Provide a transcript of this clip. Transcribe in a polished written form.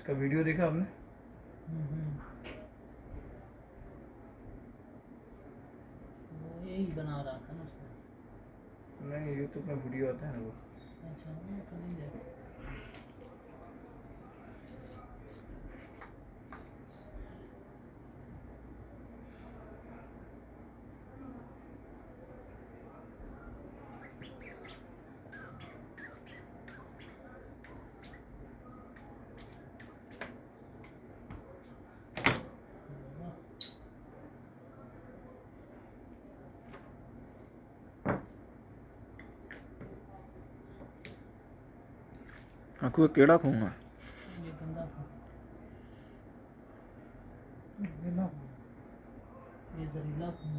इसका वीडियो देखा आपने? वो यही बना रहा था ना उसने। नहीं, यूट्यूब में वीडियो आता है ना वो। अच्छा वो तो नहीं देखा। आंखों का केड़ा खूंगा। ये गंदा खून, ये जहरीला खून,